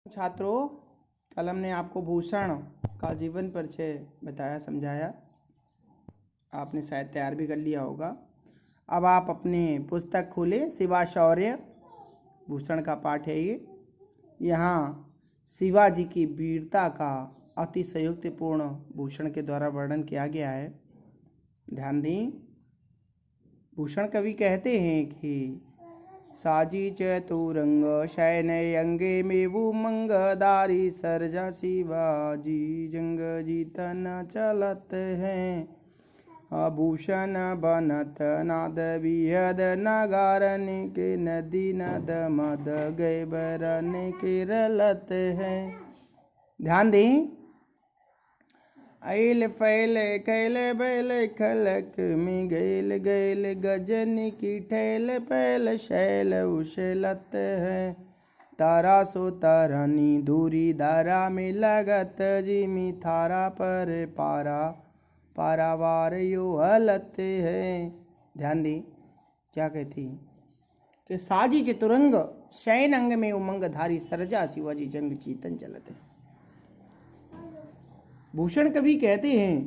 छात्रों, कल हमने आपको भूषण का जीवन परिचय बताया, समझाया। आपने शायद तैयार भी कर लिया होगा। अब आप अपनी पुस्तक खोलें। शिवा शौर्य भूषण का पाठ है ये। यहाँ शिवाजी की वीरता का अतिशयोक्तिपूर्ण भूषण के द्वारा वर्णन किया गया है। ध्यान दें। भूषण कवि कहते हैं कि साजी चतुरंग शयनयंगे मेवु मंगदारी सर्जा शिवाजी जंग जीता न चलत है। आभूषण बनत नाद विहद नगारन के नदी नद मद गए बरन के रलत है। ध्यान दें। ऐल फैल कैल बैल खलक में गैल गैल गजन की ठैल पैल शैल उशलत है। तारा सो तारानी दूरी दारा में लगत जिमी थारा पर पारा पारावार यो हलत है। ध्यान दी क्या कहती कि साजी चतुरंग शयन अंग में उमंग धारी सरजा शिवाजी जंग चीतन चलत है। भूषण कवि कहते हैं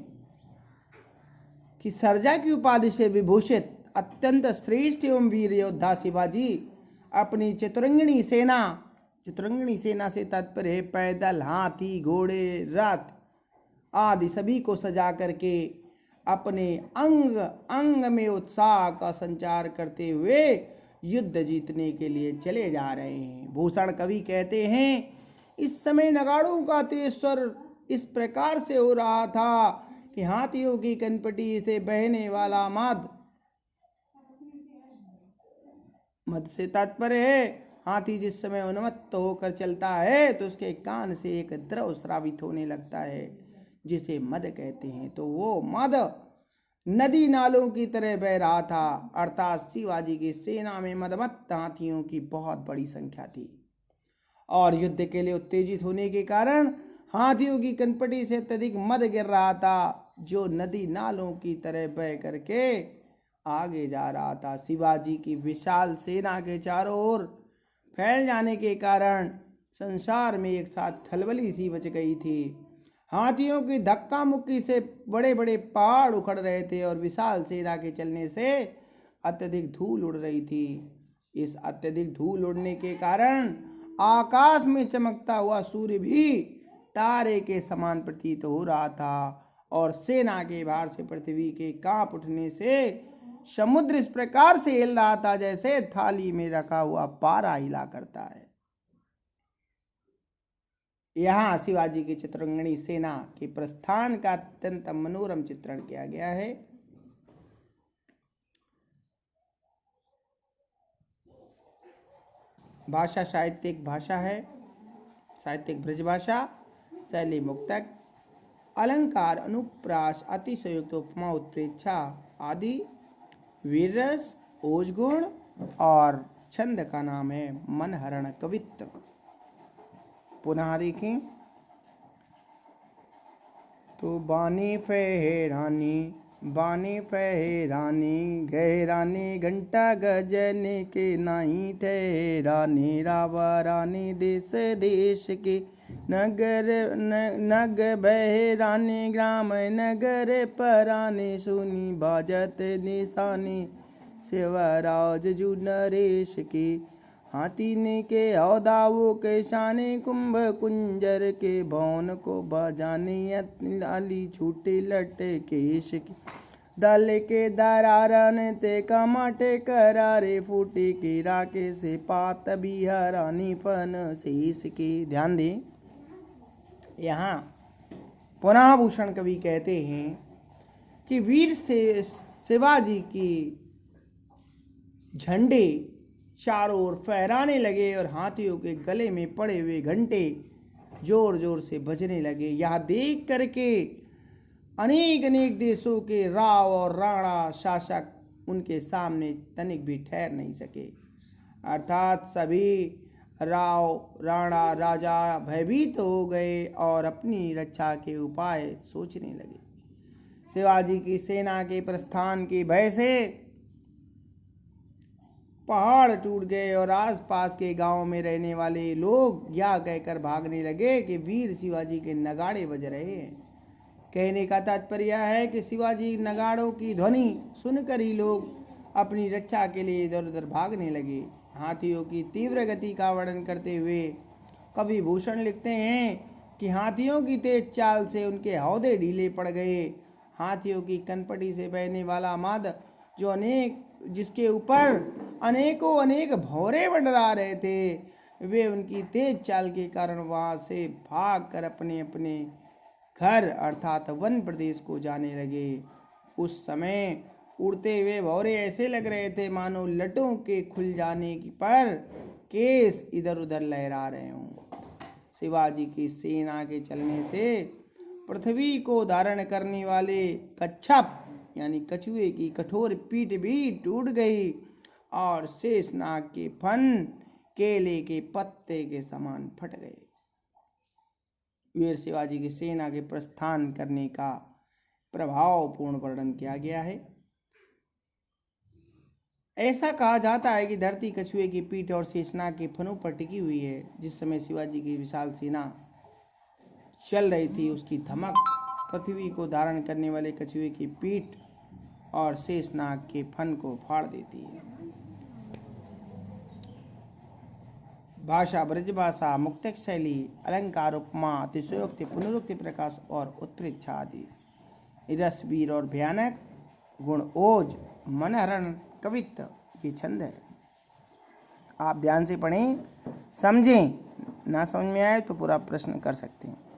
कि सर्जा की उपाधि से विभूषित अत्यंत श्रेष्ठ एवं वीर योद्धा शिवाजी अपनी चतुरंगिणी सेना से तात्पर्य है पैदल, हाथी, घोड़े, रथ आदि सभी को सजा करके अपने अंग अंग में उत्साह का संचार करते हुए युद्ध जीतने के लिए चले जा रहे हैं। भूषण कवि कहते हैं इस समय नगाड़ों का तेज स्वर इस प्रकार से हो रहा था कि हाथियों की कनपटी से बहने वाला मद से तात्पर्य है हाथी जिस समय उन्मत्त होकर चलता है तो उसके कान से एक द्रव स्रावित होने लगता है जिसे मद कहते हैं। तो वो मद नदी नालों की तरह बह रहा था, अर्थात शिवाजी की सेना में मदमत्त हाथियों की बहुत बड़ी संख्या थी और युद्ध के लिए उत्तेजित होने के कारण हाथियों की कनपटी से अत्यधिक मद गिर रहा था जो नदी नालों की तरह बह करके आगे जा रहा था। शिवाजी की विशाल सेना के चारों ओर फैल जाने के कारण संसार में एक साथ खलबली सी मच गई थी। हाथियों की धक्का मुक्की से बड़े बड़े पहाड़ उखड़ रहे थे और विशाल सेना के चलने से अत्यधिक धूल उड़ रही थी। इस अत्यधिक धूल उड़ने के कारण आकाश में चमकता हुआ सूर्य भी तारे के समान प्रतीत हो रहा था और सेना के भार से पृथ्वी के कांप उठने से समुद्र इस प्रकार से हिल रहा था जैसे थाली में रखा हुआ पारा हिला करता है। यहाँ शिवाजी की चतुरंगिणी सेना के प्रस्थान का अत्यंत मनोरम चित्रण किया गया है। भाषा साहित्यिक भाषा है, साहित्यिक ब्रज भाषा, शैली मुक्तक, अलंकार, अनुप्रास, अतिशयोक्त, उपमा, उत्प्रेक्षा आदि, वीररस, ओजगुण और छंद का नाम है मनहरण कवित्व। पुनः देखें तो बानी फहरानी गहरानी घंटा गजन के नाही ठहरानी रावरानी देश देश के नग बहरानी ग्राम नगर पराने सुनी बाजत निशानी शिवराज जू नरेश की हाथी ने के औदावों के शाने कुंभ कुंजर के भवन को बजाने अली छूटे लटे केश की दल के दरारन ते कमाटे करारे फूटे के राके से पात बिहारानी फन शेष की। ध्यान दें। यहाँ पुनः भूषण कवि कहते हैं कि वीर से शिवाजी की झंडे चारों ओर फहराने लगे और हाथियों के गले में पड़े हुए घंटे जोर जोर से बजने लगे। यह देख करके अनेक अनेक देशों के राव और राणा शासक उनके सामने तनिक भी ठहर नहीं सके, अर्थात सभी राव राणा राजा भयभीत हो गए और अपनी रक्षा के उपाय सोचने लगे। शिवाजी की सेना के प्रस्थान के भय से पहाड़ टूट गए और आसपास के गांव में रहने वाले लोग यह कहकर भागने लगे कि वीर शिवाजी के नगाड़े बज रहे हैं। कहने का तात्पर्य यह है कि शिवाजी नगाड़ों की ध्वनि सुनकर ही लोग अपनी रक्षा के लिए इधर उधर भागने लगे। हाथियों की तीव्र गति का वर्णन करते हुए कवि भूषण लिखते हैं कि हाथियों की तेज चाल से उनके हौदे ढीले पड़ गए। हाथियों की कनपटी से बहने वाला मद जिसके ऊपर अनेकों अनेक भौरे मंडरा रहे थे, वे उनकी तेज चाल के कारण वहां से भागकर अपने अपने घर अर्थात वन प्रदेश को जाने लगे। उस समय उड़ते हुए भौरे ऐसे लग रहे थे मानो लटों के खुल जाने पर केस इधर उधर लहरा रहे हों। शिवाजी की सेना के चलने से पृथ्वी को धारण करने वाले कच्छप यानी कछुए की कठोर पीठ भी टूट गई और शेषनाग के फन केले के पत्ते के समान फट गए। वीर शिवाजी की सेना के प्रस्थान करने का प्रभावपूर्ण वर्णन किया गया है। ऐसा कहा जाता है कि धरती कछुए की पीठ और शेषनाग के फनों पर टिकी हुई है। जिस समय शिवाजी की विशाल सेना चल रही थी, उसकी धमक पृथ्वी को धारण करने वाले कछुए की पीठ और शेषनाग के फन को फाड़ देती है। भाषा ब्रजभाषा, मुक्तक शैली, अलंकार, उपमा, अतिशयोक्ति, पुनरुक्ति, प्रकाश और उत्प्रेक्षा आदि। रस, वीर और भयानक, गुण, ओज, मनहरण, कवित्व, ये छंद है। आप ध्यान से पढ़ें, समझें। ना समझ में आए तो पूरा प्रश्न कर सकते हैं।